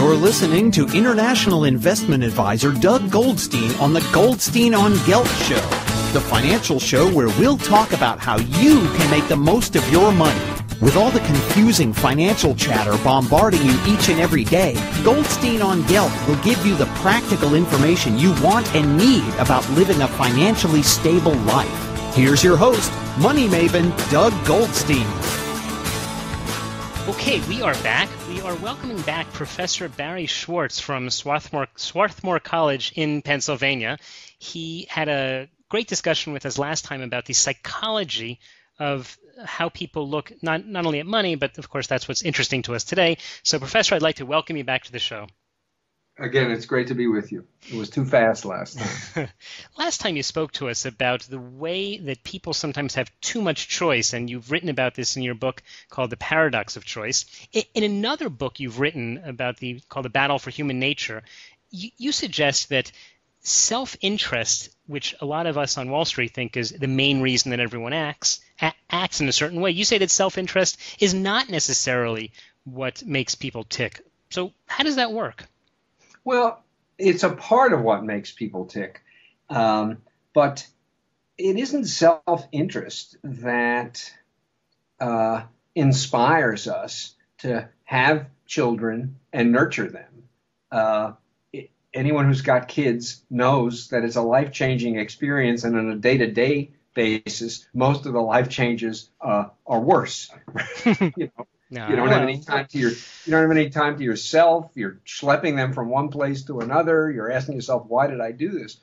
You're listening to international investment advisor Doug Goldstein on the Goldstein on Gelt show, the financial show where we'll talk about how you can make the most of your money. With all the confusing financial chatter bombarding you each and every day, Goldstein on Gelt will give you the practical information you want and need about living a financially stable life. Here's your host, money maven Doug Goldstein. Okay, we are back. We are welcoming back Professor Barry Schwartz from Swarthmore College in Pennsylvania. He had a great discussion with us last time about the psychology of how people look not only at money, but of course that's what's interesting to us today. So Professor, I'd like to welcome you back to the show. Again, it's great to be with you. It was too fast last time. Last time you spoke to us about the way that people sometimes have too much choice, and you've written about this in your book called The Paradox of Choice. In another book you've written about called The Battle for Human Nature, you suggest that self-interest, which a lot of us on Wall Street think is the main reason that everyone acts in a certain way. You say that self-interest is not necessarily what makes people tick. So how does that work? Well, it's a part of what makes people tick, but it isn't self-interest that inspires us to have children and nurture them. Anyone who's got kids knows that it's a life-changing experience, and on a day-to-day basis, most of the life changes are worse. You don't have any time to you don't have any time to yourself. You're schlepping them from one place to another. You're asking yourself, why did I do this?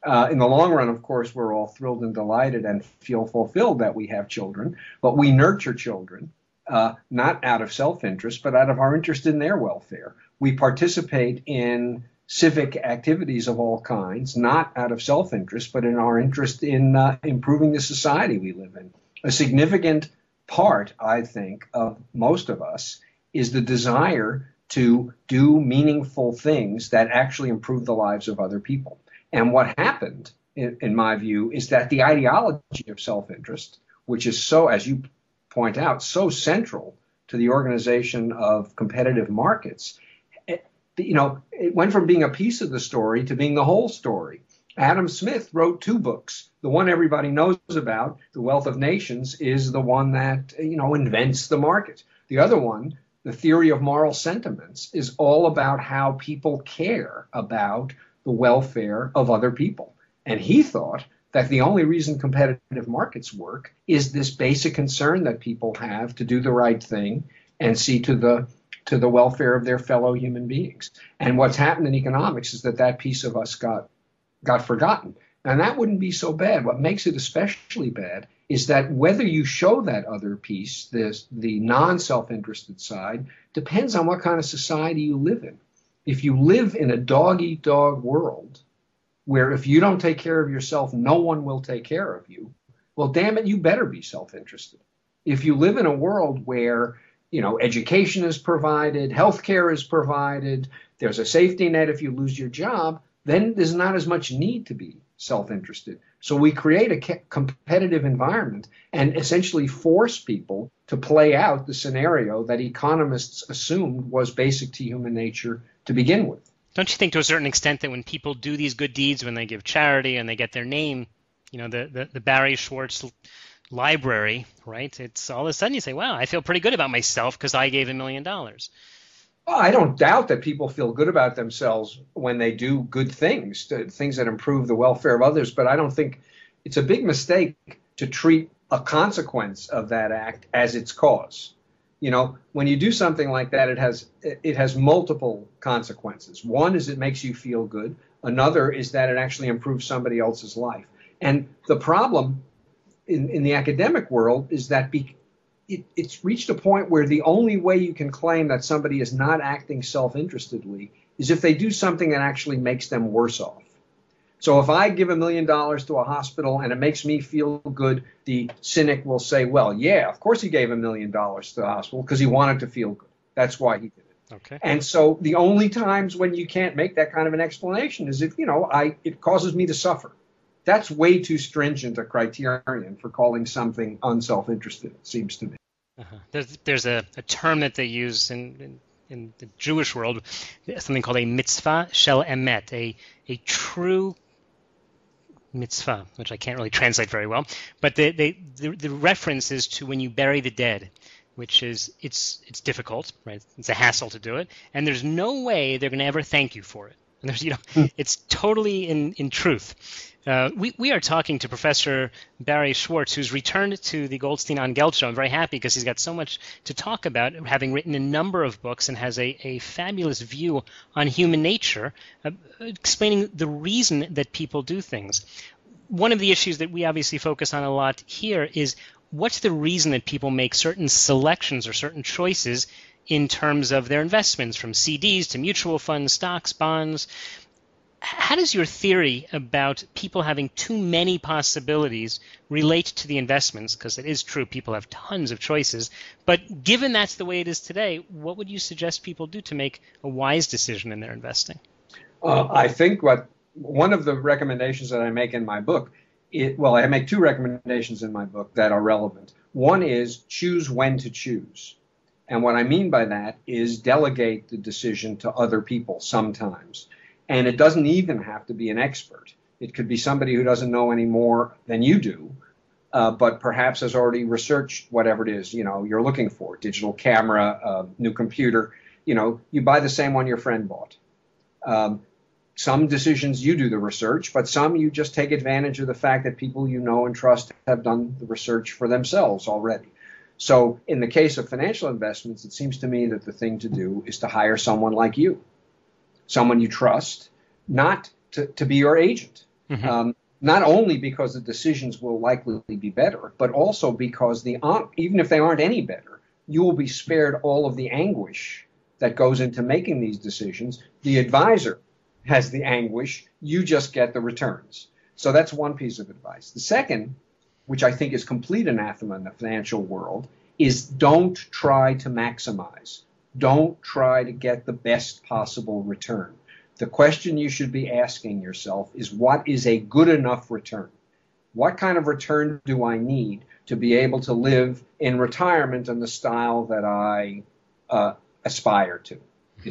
In the long run, of course, we're all thrilled and delighted and feel fulfilled that we have children, but we nurture children, not out of self-interest, but out of our interest in their welfare. We participate in civic activities of all kinds, not out of self-interest, but in our interest in improving the society we live in. A significant part, I think, of most of us is the desire to do meaningful things that actually improve the lives of other people. And what happened, in my view, is that the ideology of self-interest, which is so, as you point out, so central to the organization of competitive markets, it went from being a piece of the story to being the whole story. Adam Smith wrote two books. The one everybody knows about, The Wealth of Nations, is the one that, invents the market. The other one, The Theory of Moral Sentiments, is all about how people care about the welfare of other people. And he thought that the only reason competitive markets work is this basic concern that people have to do the right thing and see to the welfare of their fellow human beings. And what's happened in economics is that piece of us got forgotten. And that wouldn't be so bad. What makes it especially bad is that whether you show that other piece, the non-self-interested side, depends on what kind of society you live in. If you live in a dog-eat-dog world, where if you don't take care of yourself, no one will take care of you, well, damn it, you better be self-interested. If you live in a world where education is provided, healthcare is provided, there's a safety net if you lose your job, then there's not as much need to be self-interested. So we create a competitive environment and essentially force people to play out the scenario that economists assumed was basic to human nature to begin with. Don't you think to a certain extent that when people do these good deeds, when they give charity and they get their name, the Barry Schwartz library, right? It's all of a sudden you say, wow, I feel pretty good about myself because I gave $1 million. Well, I don't doubt that people feel good about themselves when they do good things, things that improve the welfare of others. But I don't think it's a big mistake to treat a consequence of that act as its cause. When you do something like that, it has multiple consequences. One is it makes you feel good. Another is that it actually improves somebody else's life. And the problem in the academic world is that it's reached a point where the only way you can claim that somebody is not acting self-interestedly is if they do something that actually makes them worse off. So if I give $1 million to a hospital and it makes me feel good, the cynic will say, well, yeah, of course he gave $1 million to the hospital because he wanted to feel good. That's why he did it. Okay. And so the only times when you can't make that kind of an explanation is if, it causes me to suffer. That's way too stringent a criterion for calling something unself-interested, it seems to me. There's a term that they use in in the Jewish world, something called a mitzvah shel emet, a true mitzvah, which I can't really translate very well, but the reference is to when you bury the dead, which is it's difficult, right? It's a hassle to do it, and there's no way they're going to ever thank you for it. And there's, it's totally in truth. We are talking to Professor Barry Schwartz, who's returned to the Goldstein on Gelt show. I'm very happy because he's got so much to talk about, having written a number of books and has a fabulous view on human nature, explaining the reason that people do things. One of the issues that we obviously focus on a lot here is what's the reason that people make certain selections or certain choices in terms of their investments, from CDs to mutual funds, stocks, bonds. How does your theory about people having too many possibilities relate to the investments? Because it is true, people have tons of choices. But given that's the way it is today, what would you suggest people do to make a wise decision in their investing? I think one of the recommendations that I make in my book, I make two recommendations in my book that are relevant. One is choose when to choose. And what I mean by that is delegate the decision to other people sometimes. And it doesn't even have to be an expert. It could be somebody who doesn't know any more than you do, but perhaps has already researched whatever it is, you're looking for, digital camera, new computer. You buy the same one your friend bought. Some decisions you do the research, but some you just take advantage of the fact that people you know and trust have done the research for themselves already. So in the case of financial investments, it seems to me that the thing to do is to hire someone like you, someone you trust, not to be your agent. Mm-hmm. Not only because the decisions will likely be better, but also because even if they aren't any better, you will be spared all of the anguish that goes into making these decisions. The advisor has the anguish. You just get the returns. So that's one piece of advice. The second, which I think is complete anathema in the financial world, is don't try to maximize. Don't try to get the best possible return. The question you should be asking yourself is, what is a good enough return? What kind of return do I need to be able to live in retirement in the style that I aspire to?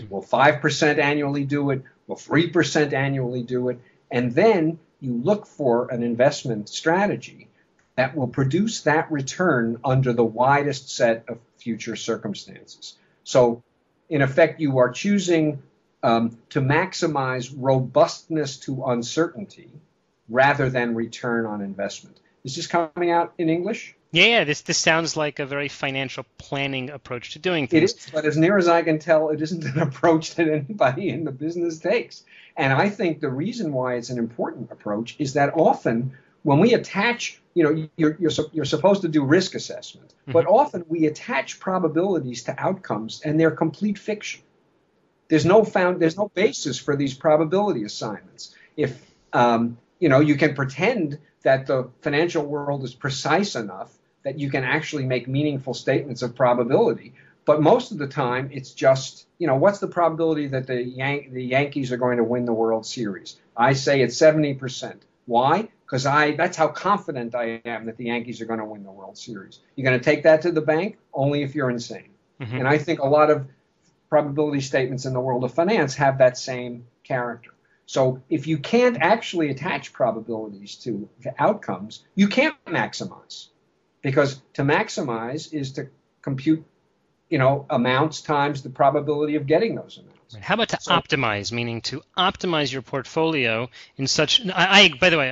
Will 5% annually do it? Will 3% annually do it? And then you look for an investment strategy that will produce that return under the widest set of future circumstances. So, in effect, you are choosing to maximize robustness to uncertainty rather than return on investment. Is this coming out in English? Yeah. This sounds like a very financial planning approach to doing things. It is, but as near as I can tell, it isn't an approach that anybody in the business takes. And I think the reason why it's an important approach is that often when we attach, you're supposed to do risk assessment, but often we attach probabilities to outcomes, and they're complete fiction. There's no basis for these probability assignments. If you can pretend that the financial world is precise enough that you can actually make meaningful statements of probability, but most of the time it's just what's the probability that the Yankees are going to win the World Series? I say it's 70%. Why? Because that's how confident I am that the Yankees are going to win the World Series. You're going to take that to the bank? Only if you're insane. Mm-hmm. And I think a lot of probability statements in the world of finance have that same character. So if you can't actually attach probabilities to outcomes, you can't maximize. Because to maximize is to compute, amounts times the probability of getting those amounts. How about to optimize, meaning to optimize your portfolio in such... By the way,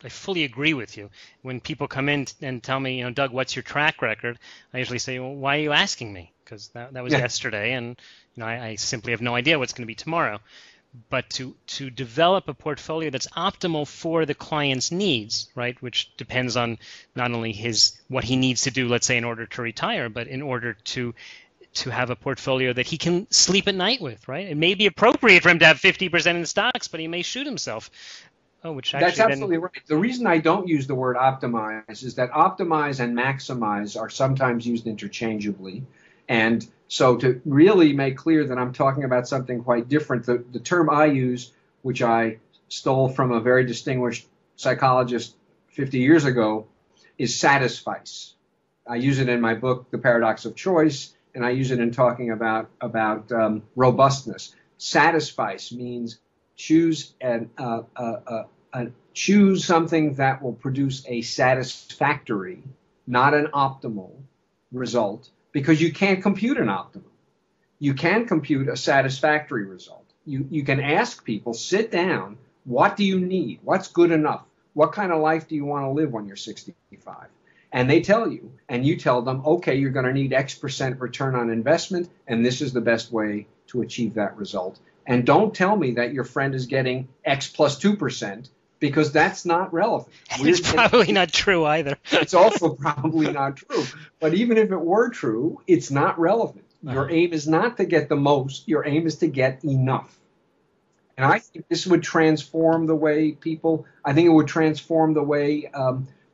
I fully agree with you. When people come in and tell me, Doug, what's your track record? I usually say, well, why are you asking me? Because that was yesterday, and I simply have no idea what's going to be tomorrow. But to develop a portfolio that's optimal for the client's needs, right, which depends on not only what he needs to do, let's say, in order to retire, but in order to have a portfolio that he can sleep at night with, right? It may be appropriate for him to have 50% in stocks, but he may shoot himself. That's absolutely right. The reason I don't use the word optimize is that optimize and maximize are sometimes used interchangeably. And so to really make clear that I'm talking about something quite different, the term I use, which I stole from a very distinguished psychologist 50 years ago, is satisfice. I use it in my book, The Paradox of Choice, and I use it in talking about robustness. Satisfice means choose choose something that will produce a satisfactory, not an optimal result, because you can't compute an optimum. You can compute a satisfactory result. You can ask people, sit down, what do you need? What's good enough? What kind of life do you want to live when you're 65? And they tell you, and you tell them, okay, you're going to need X% return on investment, and this is the best way to achieve that result. And don't tell me that your friend is getting X plus 2%, because that's not relevant. It's probably not true either. It's also probably not true. But even if it were true, it's not relevant. Your aim is not to get the most. Your aim is to get enough. And I think this would transform the way it would transform the way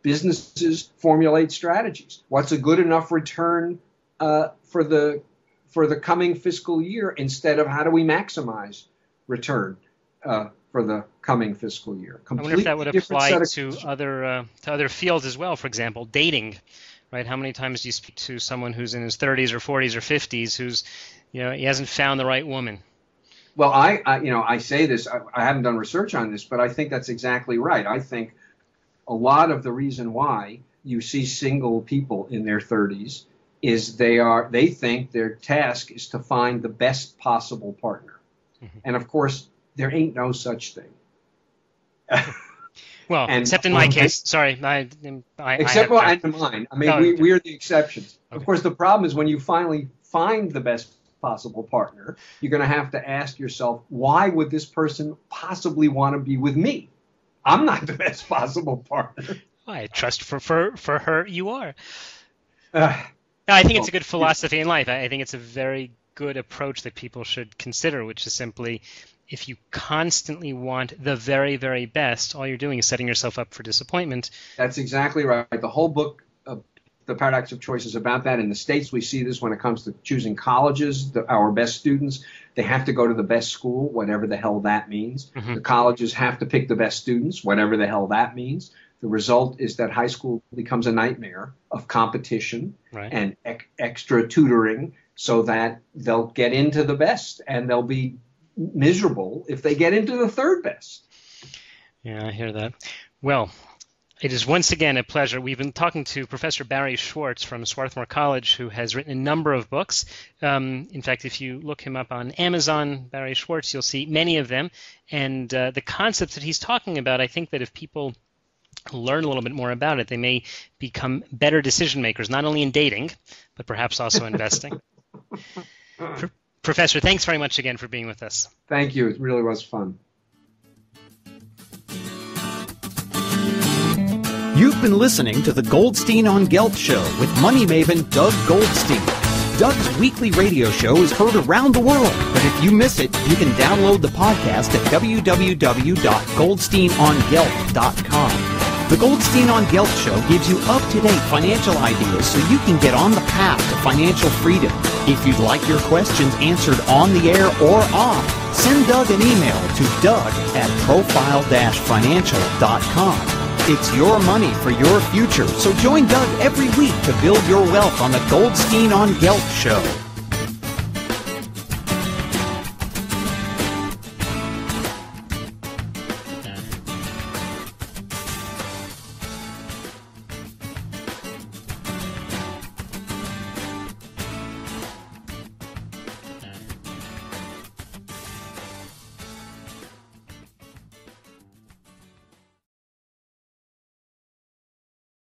businesses formulate strategies. What's a good enough return for the coming fiscal year, instead of how do we maximize return for the coming fiscal year? I wonder if that would apply to other fields as well. For example, dating. Right? How many times do you speak to someone who's in his 30s or 40s or 50s who's, he hasn't found the right woman? Well, I say this, I haven't done research on this, but I think that's exactly right. I think a lot of the reason why you see single people in their 30s is they think their task is to find the best possible partner. Mm-hmm. And of course, there ain't no such thing. Well, except in my case. Sorry. And in mine. I mean, we're the exceptions. Okay. Of course, the problem is when you finally find the best possible partner, you're going to have to ask yourself, why would this person possibly want to be with me? I'm not the best possible partner. I trust for her you are. I think it's a good philosophy in life. I think it's a very good approach that people should consider, which is simply, if you constantly want the very, very best, all you're doing is setting yourself up for disappointment. That's exactly right. The whole book, The Paradox of Choice, is about that. In the States, we see this when it comes to choosing colleges. Our best students, they have to go to the best school, whatever the hell that means. Mm-hmm. The colleges have to pick the best students, whatever the hell that means. The result is that high school becomes a nightmare of competition and extra tutoring, so that they'll get into the best, and they'll be miserable if they get into the third best. Yeah, I hear that. Well, it is once again a pleasure. We've been talking to Professor Barry Schwartz from Swarthmore College, who has written a number of books. In fact, if you look him up on Amazon, Barry Schwartz, you'll see many of them. And the concepts that he's talking about, I think that if people learn a little bit more about it, they may become better decision makers, not only in dating, but perhaps also investing. Professor, thanks very much again for being with us. Thank you. It really was fun. You've been listening to the Goldstein on Gelt Show with money maven Doug Goldstein. Doug's weekly radio show is heard around the world, but if you miss it, you can download the podcast at www.goldsteinongelt.com. The Goldstein on Gelt Show gives you up-to-date financial ideas so you can get on the path to financial freedom. If you'd like your questions answered on the air or off, send Doug an email to doug@profile-financial.com. It's your money for your future, so join Doug every week to build your wealth on the Goldstein on Gelt Show.